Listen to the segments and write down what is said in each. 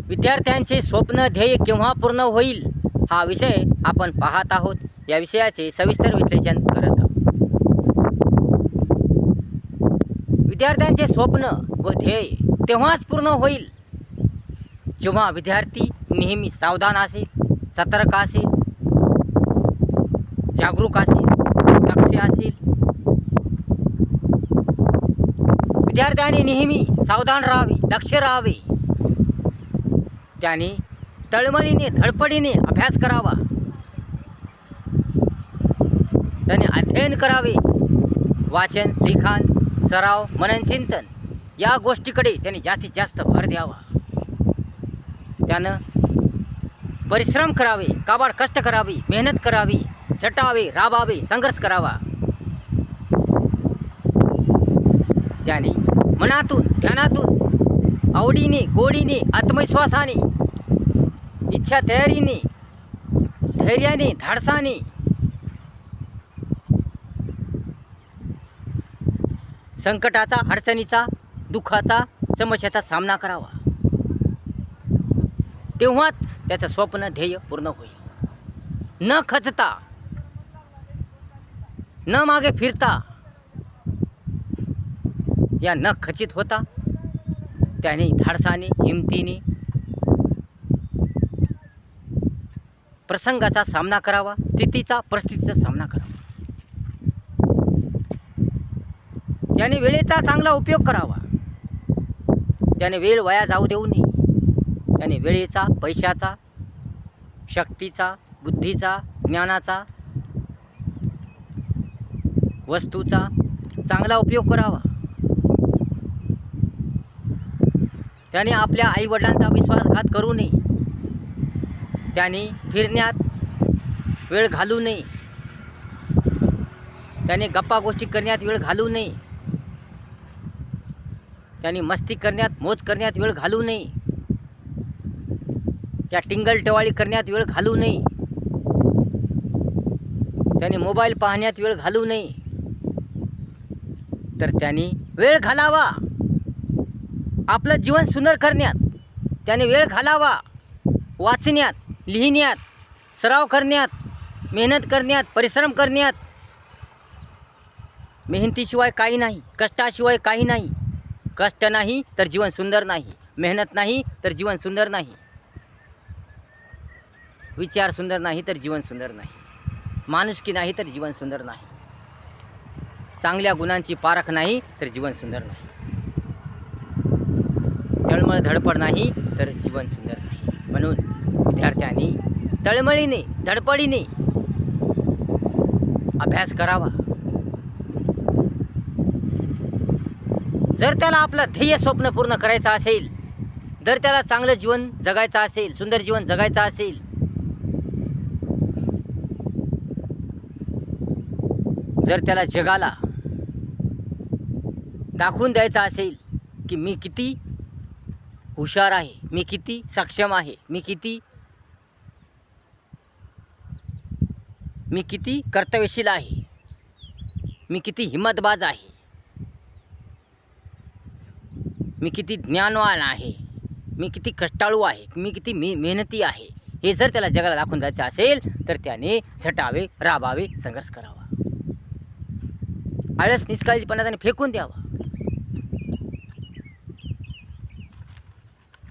विद्यार्थ्यांचे स्वप्न ध्येय केव्हा पूर्ण होईल हा विषय आपण पाहत आहोत. या विषयाचे सविस्तर विश्लेषण करत आहोत. विद्यार्थ्यांचे स्वप्न व ध्येय तेव्हाच पूर्ण होईल जेव्हा विद्यार्थी नेहमी सावधान असेल, सतर्क असेल, जागरूक असेल, दक्ष असेल. विद्यार्थ्यांनी नेहमी सावधान राहावे, दक्ष राहावे. त्याने तळमळीने धडपडीने अभ्यास करावा. त्याने अध्ययन करावे. वाचन, लिखाण, सराव, मनन, चिंतन या गोष्टीकडे त्याने जास्तीत जास्त भर द्यावा. त्यानं परिश्रम करावे, काबाड कष्ट करावे, मेहनत करावी, झटावे, राबावे, संघर्ष करावा. त्याने मनातून, ध्यानातून, आवडीने, गोडीने, आत्मविश्वासाने, इच्छा तयारीने, धैर्याने, धाडसाने संकटाचा, अडचणीचा, दुःखाचा, समस्याचा सामना करावा. तेव्हाच त्याचं स्वप्न ध्येय पूर्ण होईल. न खचता, न मागे फिरता, या न खचित होता त्याने धाडसाने, हिमतीने प्रसंगाचा सामना करावा, स्थितीचा, परिस्थितीचा सामना करावा. त्याने वेळेचा चांगला उपयोग करावा. त्याने वेळ वाया जाऊ देऊ नये. त्याने वेळेचा, पैशाचा, शक्तीचा, बुद्धीचा, ज्ञानाचा, वस्तूचा चांगला उपयोग करावा. त्याने आपल्या आईवडिलांचा विश्वासघात करू नये. त्याने फिरण्यात वेळ घालू नये. त्याने गप्पा गोष्टी करण्यात वेळ घालू नये. त्याने मस्ती करण्यात, मौज करण्यात वेळ घालू नये. या टिंगल टवाळी करण्यात वेळ घालू नये. त्याने मोबाईल पाहण्यात वेळ घालू नये. तर त्याने वेळ घालावा आपलं जीवन सुंदर करण्यात. त्याने वेळ घालावा वाचण्यात, लिहिण्यात, सराव करण्यात, मेहनत करण्यात, परिश्रम करण्यात. मेहनतीशिवाय काही नाही, कष्टाशिवाय काही नाही. कष्ट नाही तर जीवन सुंदर नाही. मेहनत नाही तर जीवन सुंदर नाही. विचार सुंदर नाही तर जीवन सुंदर नाही. माणुसकी नाही तर जीवन सुंदर नाही. चांगल्या गुणांची पारख नाही तर जीवन सुंदर नाही. तळमळ धडपड नाही तर जीवन सुंदर नाही. म्हणून विद्यार्थ्यांनी तळमळीने, धडपडीने अभ्यास करावा. जर त्याला आपलं ध्येय स्वप्न पूर्ण करायचं असेल, जर त्याला चांगलं जीवन जगायचं असेल, सुंदर जीवन जगायचं असेल, जर त्याला जगाला दाखवून द्यायचं असेल की मी किती हुशार आहे, मी किती सक्षम आहे, मी किती कर्तव्यशील आहे, मी किती हिम्मतबाज आहे, मी किती ज्ञानवान आहे, मी किती कष्टाळू आहे, मी किती मेहनती आहे, हे जर त्याला जगाला दाखवून द्यायचं असेल तर त्याने झटावे, राबावे, संघर्ष करावा. आळस, निष्काळजीपणा त्याने फेकून द्यावा.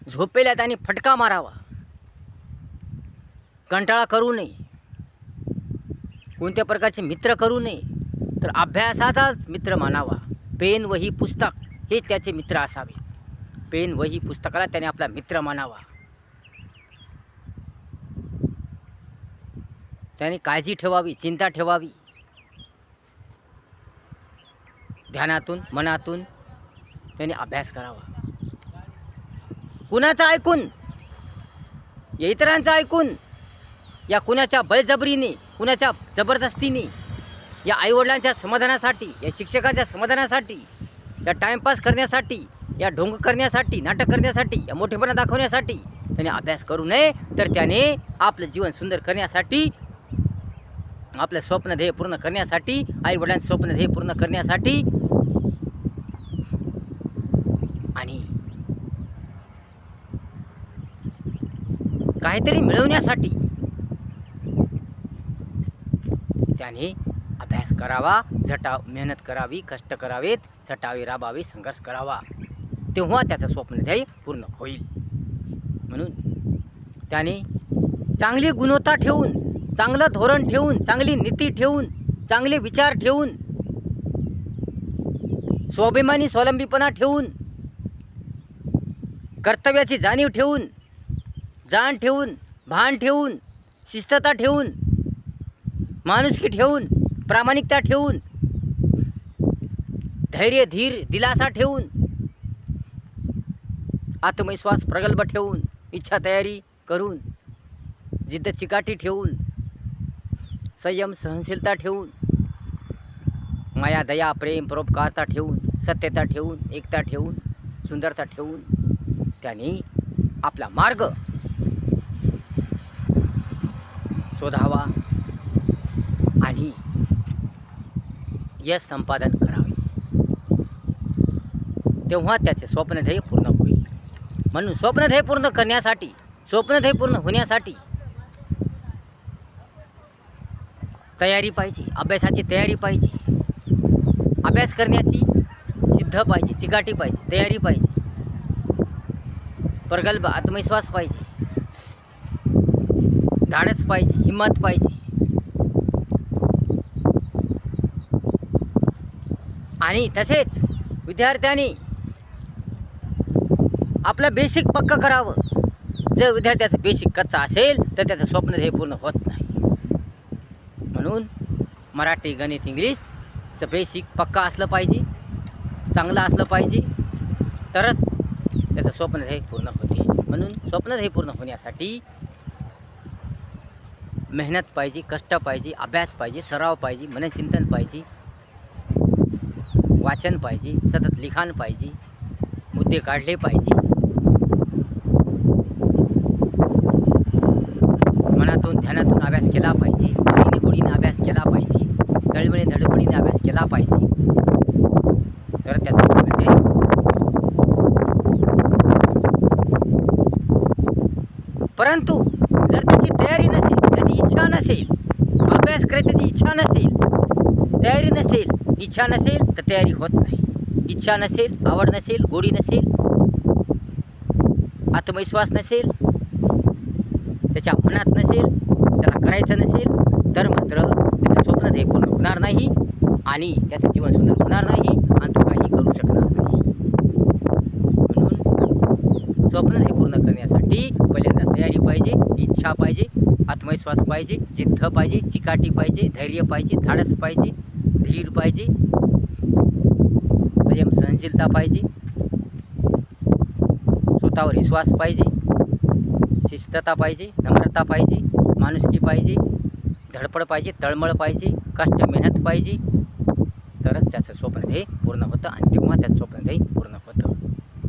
झोपेला त्याने फटका मारावा. कंटाळा करू नये. कोणत्या प्रकारचे मित्र करू नये. तर अभ्यासाचाच मित्र मानावा. पेन, वही, पुस्तक हे त्याचे मित्र असावे. पेन, वही, पुस्तकाला त्याने आपला मित्र मानावा. त्याने काळजी ठेवावी, चिंता ठेवावी. ध्यानातून, मनातून त्याने अभ्यास करावा. कुणाचं ऐकून, या इतरांचं ऐकून, या कुणाच्या बळजबरीने, कुणाच्या जबरदस्तीने, या आईवडिलांच्या समाधानासाठी, या शिक्षकांच्या समाधानासाठी, या टाईमपास करण्यासाठी, या ढोंग करण्यासाठी, नाटक करण्यासाठी, या मोठेपणा दाखवण्यासाठी त्याने अभ्यास करू नये. तर त्याने आपलं जीवन सुंदर करण्यासाठी, आपलं स्वप्न ध्येय पूर्ण करण्यासाठी, आईवडिलांचं स्वप्न ध्येय पूर्ण करण्यासाठी आणि काहीतरी मिळवण्यासाठी त्याने अभ्यास करावा, मेहनत करावी, कष्ट करावेत, झटावे राबावे, संघर्ष करावा, तेव्हा त्याचं स्वप्न ध्येय पूर्ण होईल. म्हणून त्याने चांगली गुणवत्ता ठेवून, चांगलं धोरण ठेवून, चांगली नीती ठेवून, चांगले विचार ठेवून, स्वाभिमानी स्वावलंबीपणा ठेवून, कर्तव्याची जाणीव ठेवून, जाण ठेवून, भान ठेवून, शिस्तता ठेवून, माणुसकी ठेवून, प्रामाणिकता ठेवून, धैर्य धीर दिलासा ठेवून, आत्मविश्वास प्रगल्भ ठेवून, इच्छा तयारी करून, जिद्द चिकाटी ठेवून, संयम सहनशीलता ठेवून, माया दया प्रेम परोपकारता ठेवून, सत्यता ठेवून, एकता ठेवून, सुंदरता ठेवून त्यांनी आपला मार्ग शोधावा आणि यश संपादन करावे, तेव्हा त्याचे स्वप्नध्येय पूर्ण होईल. म्हणून स्वप्नध्येय पूर्ण करण्यासाठी, स्वप्नध्येय पूर्ण होण्यासाठी तयारी पाहिजे, अभ्यासाची तयारी पाहिजे, अभ्यास करण्याची जिद्द पाहिजे, चिकाटी पाहिजे, तयारी पाहिजे, प्रगल्भ आत्मविश्वास पाहिजे, धाडस पाहिजे, हिंमत पाहिजे. आणि तसेच विद्यार्थ्यांनी आपलं बेसिक पक्कं करावं. जर विद्यार्थ्याचं बेसिक कच्चा असेल तर त्याचं स्वप्न हे पूर्ण होत नाही. म्हणून मराठी, गणित, इंग्लिशचं बेसिक पक्का असलं पाहिजे, चांगलं असलं पाहिजे, तरच त्याचं स्वप्न हे पूर्ण होते. म्हणून स्वप्न हे पूर्ण होण्यासाठी मेहनत पाहिजे, कष्ट पाहिजे, अभ्यास पाहिजे, सराव पाहिजे, मनचिंतन पाहिजे, वाचन पाहिजे, सतत लिखाण पाहिजे, मुद्दे काढले पाहिजे, मनातून ध्यानातून अभ्यास केला पाहिजे, गोडीने अभ्यास केला पाहिजे, धडपडीने अभ्यास केला पाहिजे, तर त्याचा परंतु जर त्याची तयारी नसेल, त्याची इच्छा नसेल, अभ्यास करायची त्याची इच्छा नसेल, तयारी नसेल, इच्छा नसेल तर तयारी होत नाही. इच्छा नसेल, आवड नसेल, गोडी नसेल, आत्मविश्वास नसेल, त्याच्या मनात नसेल, त्याला करायचं नसेल, तर मात्र त्याचं स्वप्न हे पूर्ण होणार नाही आणि त्याचं जीवन सुंदर होणार नाही आणि तो काही करू शकणार नाही. म्हणून स्वप्न हे पूर्ण करण्यासाठी पहिल्यांदा तयारी पाहिजे, इच्छा पाहिजे, आत्मविश्वास पाहिजे, जिद्द पाहिजे, चिकाटी पाहिजे, धैर्य पाहिजे, धाडस पाहिजे, धीर पाहिजे, संयम सहनशीलता पाहिजे, स्वतःवर विश्वास पाहिजे, शिस्तता पाहिजे, नम्रता पाहिजे, माणुसकी पाहिजे, धडपड पाहिजे, तळमळ पाहिजे, कष्ट मेहनत पाहिजे, तरच त्याचं स्वप्न हे पूर्ण होतं आणि तेव्हा त्याचं स्वप्न हे पूर्ण होतं.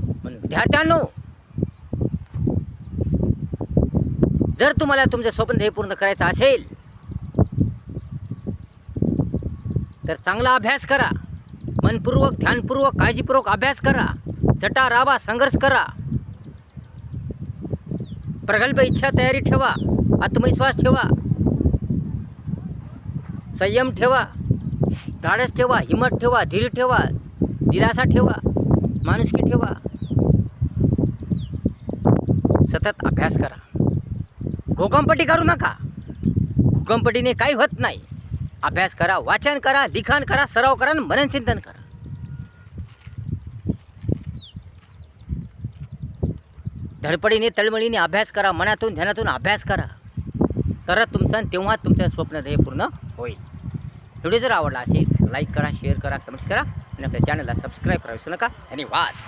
म्हणून विद्यार्थ्यांनो, जर तुम्हाला तुमचं स्वप्न हे पूर्ण करायचं असेल तर चांगला अभ्यास करा, मनपूर्वक, ध्यानपूर्वक, काळजीपूर्वक अभ्यास करा, झटा राबा, संघर्ष करा, प्रगल्भ इच्छा तयारी ठेवा, आत्मविश्वास ठेवा, संयम ठेवा, धाडस ठेवा, हिंमत ठेवा, धीर ठेवा, दिलासा ठेवा, माणुसकी ठेवा, सतत अभ्यास करा. घोकंपट्टी करू नका. घोकंपट्टीने काही होत नाही. अभ्यास करा, वाचन करा, लिखाण करा, सराव करा, मननचिंतन करा. धडपडीने तळमळीने अभ्यास करा, मनातून ध्यानातून अभ्यास करा, तरच तुमचं तेव्हा तुमचं स्वप्न ध्येय पूर्ण होईल. व्हिडिओ जर आवडला असेल लाईक करा, शेअर करा, कमेंट्स करा आणि आपल्या चॅनलला सबस्क्राईब करा विसरू नका. धन्यवाद.